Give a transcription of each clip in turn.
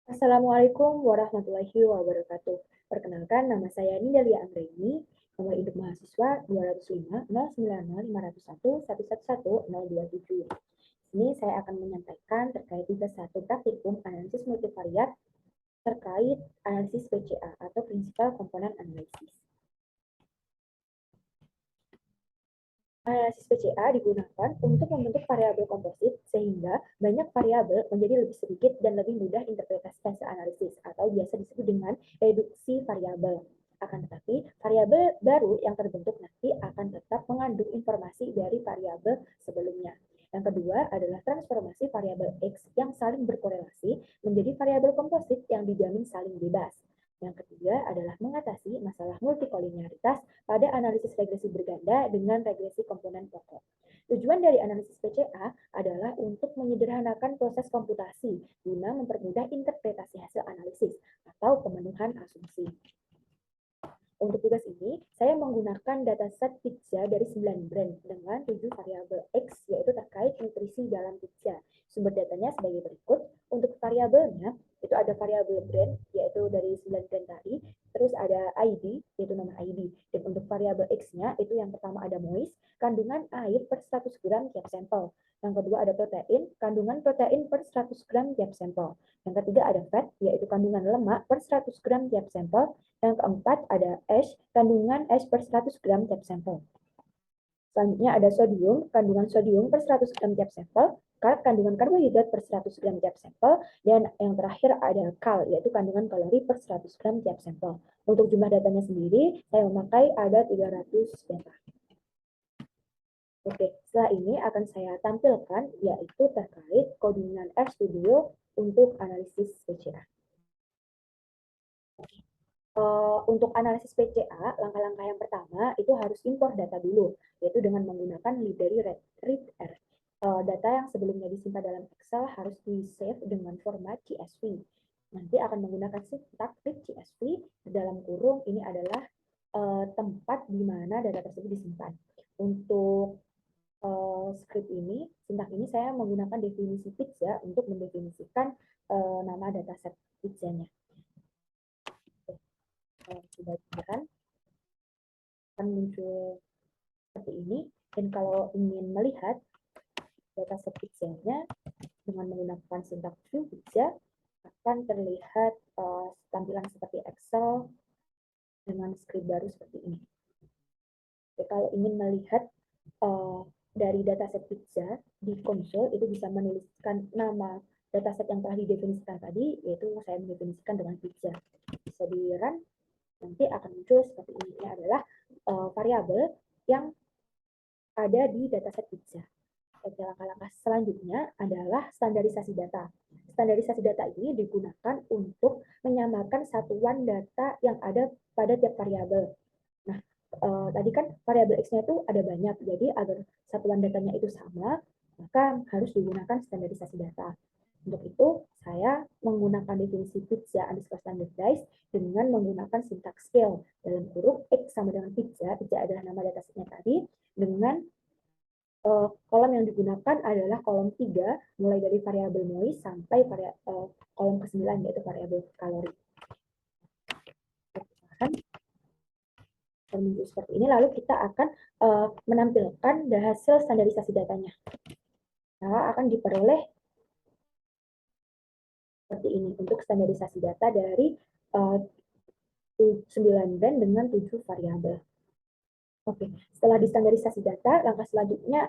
Assalamualaikum warahmatullahi wabarakatuh. Perkenalkan, nama saya Nindalia Anggraini, nomor induk mahasiswa 205 090 501 111 027. Ini saya akan menyampaikan terkait tugas 1 praktikum analisis multivariat terkait analisis PCA atau Principal Component Analysis. Analisis PCA digunakan untuk membentuk variabel komposit sehingga banyak variabel menjadi lebih sedikit dan lebih mudah interpretasi fase analisis atau biasa disebut dengan reduksi variabel. Akan tetapi, variabel baru yang terbentuk nanti akan tetap mengandung informasi dari variabel sebelumnya. Yang kedua adalah transformasi variabel X yang saling berkorelasi menjadi variabel komposit yang dijamin saling bebas. Yang ketiga adalah mengatasi masalah multikolinearitas pada analisis regresi berganda dengan regresi komponen pokok. Tujuan dari analisis PCA adalah untuk menyederhanakan proses komputasi guna mempermudah interpretasi hasil analisis atau pemenuhan asumsi. Untuk tugas ini, saya menggunakan dataset pizza dari 9 brand dengan 7 variabel X, yaitu terkait nutrisi dalam pizza. Sumber datanya sebagai berikut. Untuk variabelnya, itu ada variabel brand, yaitu dari 9 brand tadi, terus ada ID, yaitu nama ID. Dan untuk variabel X-nya, itu yang pertama ada moist, kandungan air per 100 gram tiap sampel. Yang kedua ada protein, kandungan protein per 100 gram tiap sampel. Yang ketiga ada fat, yaitu kandungan lemak per 100 gram tiap sampel. Yang keempat ada ash, kandungan ash per 100 gram tiap sampel. Selanjutnya ada sodium, kandungan sodium per 100 gram tiap sampel, kandungan karbohidrat per 100 gram tiap sampel, dan yang terakhir ada kal, yaitu kandungan kalori per 100 gram tiap sampel. Untuk jumlah datanya sendiri, saya memakai ada 300 data. Oke, setelah ini akan saya tampilkan, yaitu terkait codingan RStudio untuk analisis PCA. Untuk analisis PCA, langkah-langkah yang pertama itu harus impor data dulu, yaitu dengan menggunakan library readr. Data yang sebelumnya disimpan dalam Excel harus di-save dengan format CSV. Nanti akan menggunakan sintak read CSV, dalam kurung ini adalah tempat di mana data tersebut disimpan. Untuk script ini, sintak ini saya menggunakan definisi pizza untuk mendefinisikan nama dataset pizzanya. Sudah kan akan muncul seperti ini, dan kalau ingin melihat dataset pizzanya dengan menggunakan sintak view pizza akan terlihat tampilan seperti Excel dengan script baru seperti ini. Jadi, kalau ingin melihat dari dataset pizza di konsol itu bisa menuliskan nama dataset yang telah didefinisikan tadi, yaitu saya mendefinisikan dengan pizza. Bisa di run, nanti akan muncul seperti ini. Ini adalah variabel yang ada di dataset pizza. Oke, langkah-langkah selanjutnya adalah standarisasi data. Standarisasi data ini digunakan untuk menyamakan satuan data yang ada pada tiap variabel. Nah, tadi kan variabel X-nya itu ada banyak, jadi agar satuan datanya itu sama, maka harus digunakan standarisasi data. Untuk itu, saya menggunakan definisi pizza underscore standardized dengan menggunakan sintak scale. Dalam kurung X sama dengan pizza, pizza adalah nama datasetnya tadi, dengan kolom yang digunakan adalah kolom 3, mulai dari variabel noise sampai kolom ke-9, yaitu variabel kalori. Muncul seperti ini, lalu kita akan menampilkan hasil standarisasi datanya. Nah, akan diperoleh seperti ini untuk standarisasi data dari 9 band dengan 7 variabel. Oke, setelah distandarisasi data, langkah selanjutnya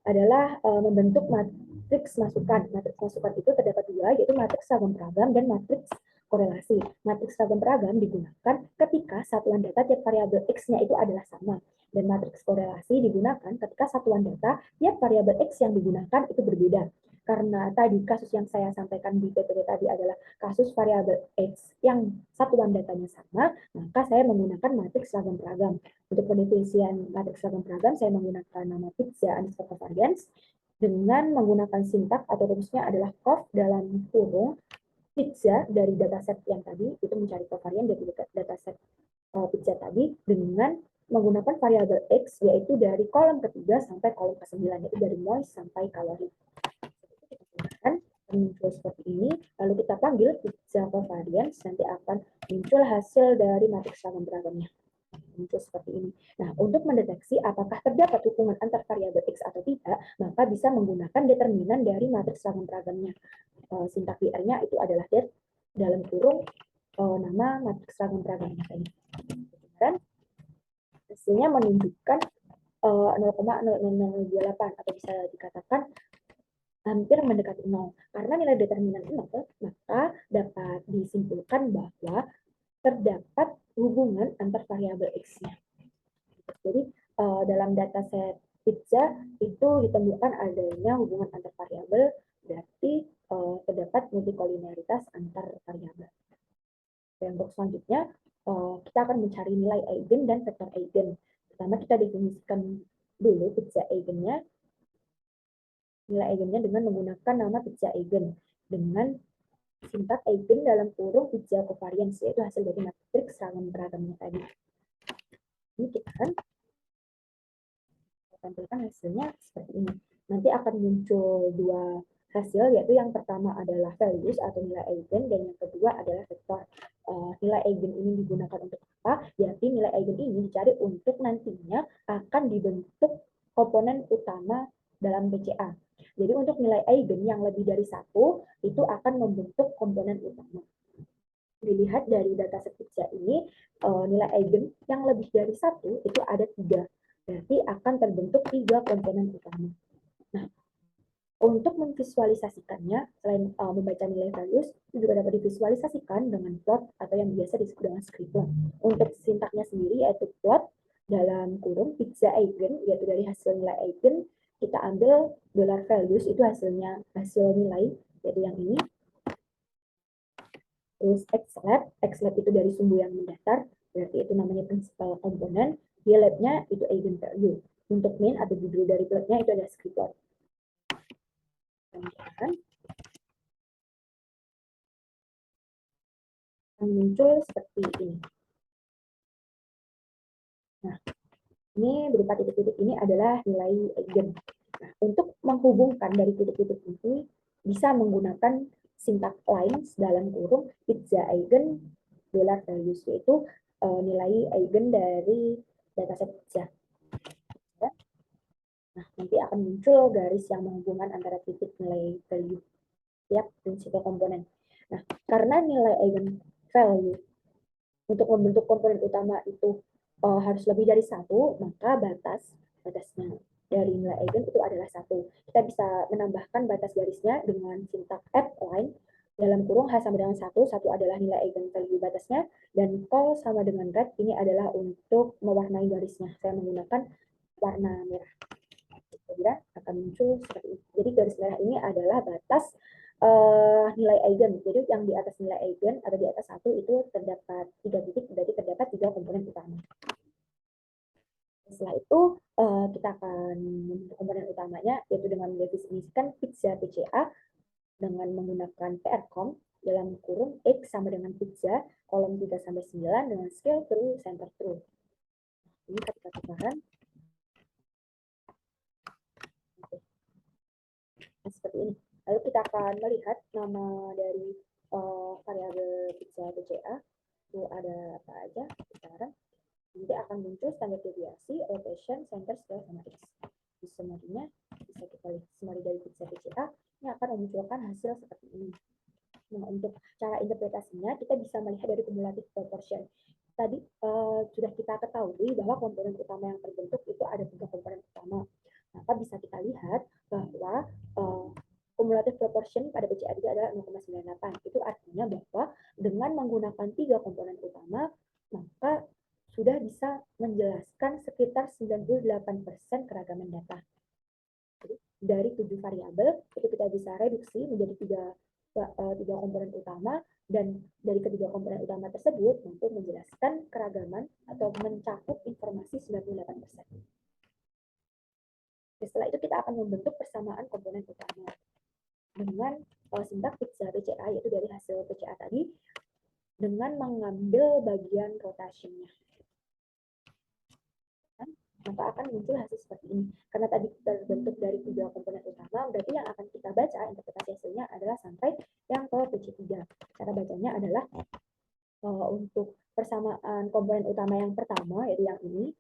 adalah membentuk matriks masukan. Matriks masukan itu terdapat dua, yaitu matriks seragam peragam dan matriks korelasi. Matriks seragam peragam digunakan ketika satuan data tiap variabel X-nya itu adalah sama. Dan matriks korelasi digunakan ketika satuan data tiap variabel X yang digunakan itu berbeda. Karena tadi kasus yang saya sampaikan di PPT tadi adalah kasus variabel X yang satuan datanya sama, maka saya menggunakan matriks seragam peragam. Untuk pendefinisian matriks seragam peragam, saya menggunakan nama pizza underscore covariance dengan menggunakan sintak atau rumusnya adalah cov dalam kurung pizza dari dataset yang tadi, itu mencari covariance dari dataset pizza tadi dengan menggunakan variabel X, yaitu dari kolom ketiga sampai kolom ke-9, yaitu dari noise sampai kalori. muncul seperti ini, lalu kita panggil pizza covariance, nanti akan muncul hasil dari matriks ragam beragamnya. Muncul seperti ini. Nah, untuk mendeteksi apakah terdapat hubungan antar variabel X atau tidak, maka bisa menggunakan determinan dari matriks ragam beragamnya. Sintak BR-nya itu adalah det dalam kurung nama matriks ragam beragamnya tadi. Dan hasilnya menunjukkan 0,00028 atau bisa dikatakan hampir mendekati 0. Karena nilai determinan 0, maka dapat disimpulkan bahwa terdapat hubungan antar variabel X-nya. Jadi dalam dataset pizza itu ditemukan adanya hubungan antar variabel, berarti terdapat multikolinearitas antar variabel. Dan untuk selanjutnya kita akan mencari nilai eigen dan vektor eigen. Pertama kita definisikan dulu pizza eigennya, nilai eigennya dengan menggunakan nama pizza eigen dengan sintak eigen dalam kurung pizza covariance, yaitu hasil dari matriks ragam beragamnya tadi. Ini kita akan tampilkan hasilnya seperti ini. Nanti akan muncul dua hasil, yaitu yang pertama adalah values atau nilai eigen, dan yang kedua adalah vektor. Nilai eigen ini digunakan untuk apa? Jadi nilai eigen ini dicari untuk nantinya akan dibentuk komponen utama dalam BCA. Jadi untuk nilai eigen yang lebih dari 1 itu akan membentuk komponen utama. Dilihat dari dataset pizza ini, nilai eigen yang lebih dari 1 itu ada 3. Berarti akan terbentuk 3 komponen utama. Nah, untuk memvisualisasikannya, selain membaca nilai values, itu juga dapat divisualisasikan dengan plot atau yang biasa disebut dengan scribble. Untuk sintaknya sendiri yaitu plot dalam kurung pizza eigen, yaitu dari hasil nilai eigen, kita ambil $values, itu hasil nilai, yaitu yang ini. Terus xlab itu dari sumbu yang mendatar, berarti itu namanya principal komponen. Labnya itu eigenvalue. Untuk main atau judul dari plotnya itu ada scriptor. Kemudian muncul seperti ini. Nah, ini berupa titik-titik ini adalah nilai eigen. Nah, untuk menghubungkan dari titik-titik ini bisa menggunakan sintak lines dalam kurung pizza eigen $values, yaitu nilai eigen dari dataset pizza. Nah, nanti akan muncul garis yang menghubungkan antara titik nilai value tiap prinsipal komponen. Nah, karena nilai eigen value untuk membentuk komponen utama itu harus lebih dari 1, maka batasnya dari nilai eigen itu adalah 1. Kita bisa menambahkan batas garisnya dengan sintak add line dalam kurung H sama dengan 1 adalah nilai eigen value batasnya, dan call sama dengan red ini adalah untuk mewarnai garisnya. Saya menggunakan warna merah. Kira akan muncul seperti ini. Jadi garis merah ini adalah batas nilai eigen. Jadi yang di atas nilai eigen atau di atas 1 itu terdapat 3 titik, berarti terdapat 3 komponen utama. Setelah itu kita akan membentuk komponen utamanya, yaitu dengan mendefinisikan pizza PCA dengan menggunakan PRCOM dalam kurung X sama dengan pizza kolom 3 sampai 9 dengan scale true center true. Ini ketika tukaran seperti ini. Lalu kita akan melihat nama dari variabel pizza PCA. Itu ada apa aja sekarang. Nanti akan muncul standar deviasi, rotation, center, scale, sama X. Di summary-nya bisa kita lihat summary dari pizza PCA. Ini akan memunculkan hasil seperti ini. Nah, untuk cara interpretasinya, kita bisa melihat dari cumulative proportion. Tadi sudah kita ketahui bahwa komponen utama yang terbentuk itu ada 3 komponen utama. Maka bisa kita lihat bahwa cumulative proportion pada PCA juga adalah 0,98. Itu artinya bahwa dengan menggunakan 3 komponen utama, maka sudah bisa menjelaskan sekitar 98% keragaman data. Jadi, dari 7 variabel, itu kita bisa reduksi menjadi 3 komponen utama, dan dari ketiga komponen utama tersebut mampu menjelaskan keragaman atau mencakup informasi 98%. Setelah itu kita akan membentuk persamaan komponen utama dengan sintak pizza PCA, yaitu dari hasil PCA tadi, dengan mengambil bagian rotationnya. maka akan muncul hasil seperti ini. Karena tadi terbentuk dari 3 komponen utama, berarti yang akan kita baca interpretasi hasilnya adalah sampai yang ke PC3. Cara bacanya adalah untuk persamaan komponen utama yang pertama, yaitu yang ini,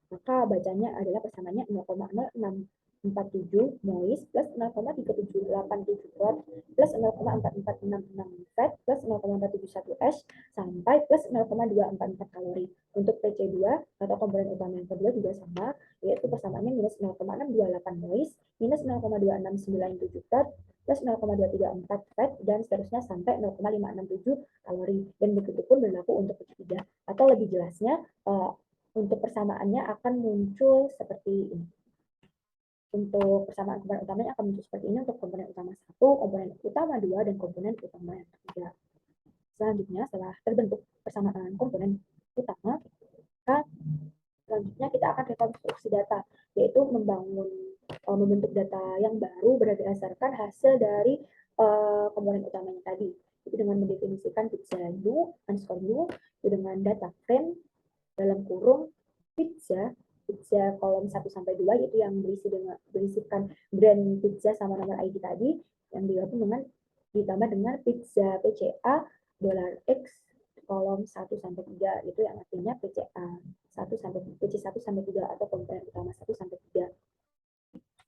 maka bacanya adalah persamaannya 0,0647 noise plus 0,3787 watt plus 0,4466 fat plus 0,471 ash sampai plus 0,244 kalori. Untuk PC2 atau komponen utama yang kedua juga sama, yaitu persamaannya minus 0,628 noise minus 0,2697 fat plus 0,234 fat dan seterusnya sampai 0,567 kalori. Dan begitu pun berlaku untuk PC3. Atau lebih jelasnya, untuk persamaannya akan muncul seperti ini. Untuk persamaan komponen utamanya akan muncul seperti ini untuk komponen utama 1, komponen utama 2, dan komponen utama yang ketiga. Selanjutnya, setelah terbentuk persamaan komponen utama, selanjutnya kita akan rekonstruksi data, yaitu membentuk data yang baru berdasarkan hasil dari komponen utamanya tadi. Itu dengan mendefinisikan pizza new, underscore new, itu dengan data frame, dalam kurung pizza kolom 1 sampai 2, yaitu yang berisikan brand pizza sama nomor ID tadi, yang digabung dengan ditambah dengan pizza PCA $X kolom 1 sampai 3, itu yang artinya PCA 1 sampai PC 1 sampai 3 atau komponen utama 1 sampai 3.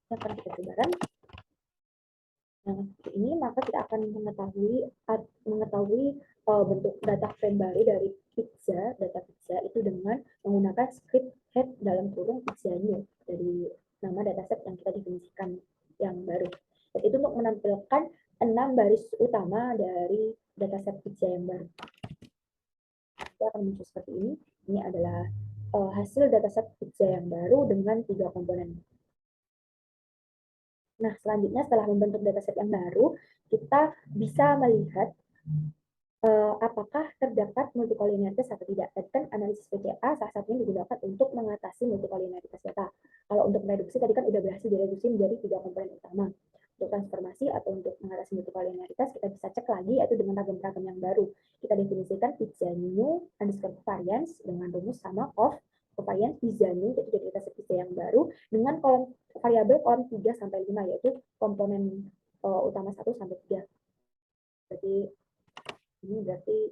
Yang akan kita coba run. Nah, ini maka kita akan mengetahui bentuk data frame baru dari data pizza itu dengan menggunakan script head dalam kurung pizza new dari nama dataset yang kita definisikan yang baru. Dan itu untuk menampilkan 6 baris utama dari dataset pizza yang baru. Itu akan muncul seperti ini. Ini adalah hasil dataset pizza yang baru dengan 3 komponen. Nah, selanjutnya setelah membentuk dataset yang baru, kita bisa melihat apakah terdapat multikolinearitas atau tidak. Tadi kan analisis PCA salah satunya digunakan untuk mengatasi multikolinearitas data. Kalau untuk mereduksi tadi kan udah berhasil direduksi menjadi 3 komponen utama. Untuk transformasi atau untuk mengatasi multikolinearitas kita bisa cek lagi yaitu dengan ragam-ragam yang baru. Kita definisikan pizza new underscore variance dengan rumus sama of covariance pizza new, yaitu dari dataset pizza yang baru dengan kolom variabel kolom 3 sampai 5, yaitu komponen utama 1 sampai 3. Berarti ini berarti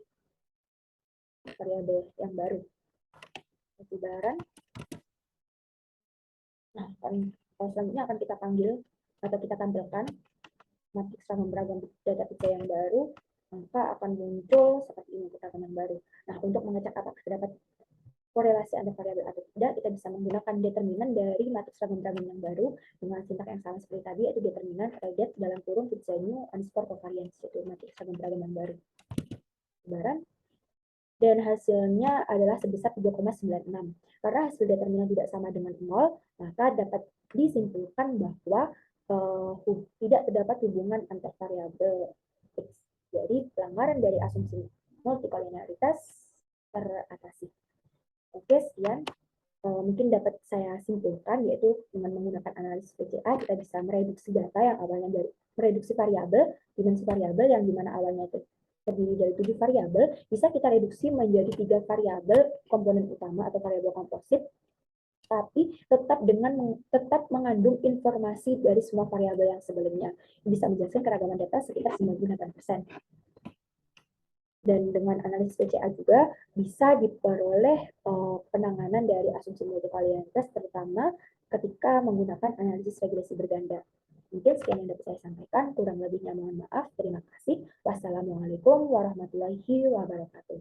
variabel yang baru. Penyebaran. Nah, selanjutnya akan kita panggil atau kita tampilkan matriks ragam beragam data pizza yang baru, maka akan muncul seperti ini untuk ragam yang baru. Nah, untuk mengecek apakah terdapat korelasi antar variabel atau tidak, kita bisa menggunakan determinan dari matriks ragam-ragam yang baru dengan sintak yang sama seperti tadi, yaitu determinan reget dalam kurung pizza new underscore covariance, yaitu matriks ragam-ragam yang baru. Penyebaran. Dan hasilnya adalah sebesar 3,96. Karena hasil determinan tidak sama dengan 0, maka dapat disimpulkan bahwa tidak terdapat hubungan antar variabel X. Jadi pelanggaran dari asumsi multikolinearitas teratasi. Oke, sekian. Mungkin dapat saya simpulkan, yaitu dengan menggunakan analisis PCA kita bisa mereduksi data yang awalnya dari mereduksi variabel, dimensi variabel yang dimana awalnya itu terdiri dari 7 variabel, bisa kita reduksi menjadi 3 variabel komponen utama atau variabel komposit, tapi tetap mengandung informasi dari semua variabel yang sebelumnya. Bisa menjelaskan keragaman data sekitar 98%. Dan dengan analisis PCA juga bisa diperoleh penanganan dari asumsi multikolinearitas, terutama ketika menggunakan analisis regresi berganda. Mungkin sekian yang dapat saya sampaikan, kurang lebihnya mohon maaf. Terima kasih. Wassalamualaikum warahmatullahi wabarakatuh.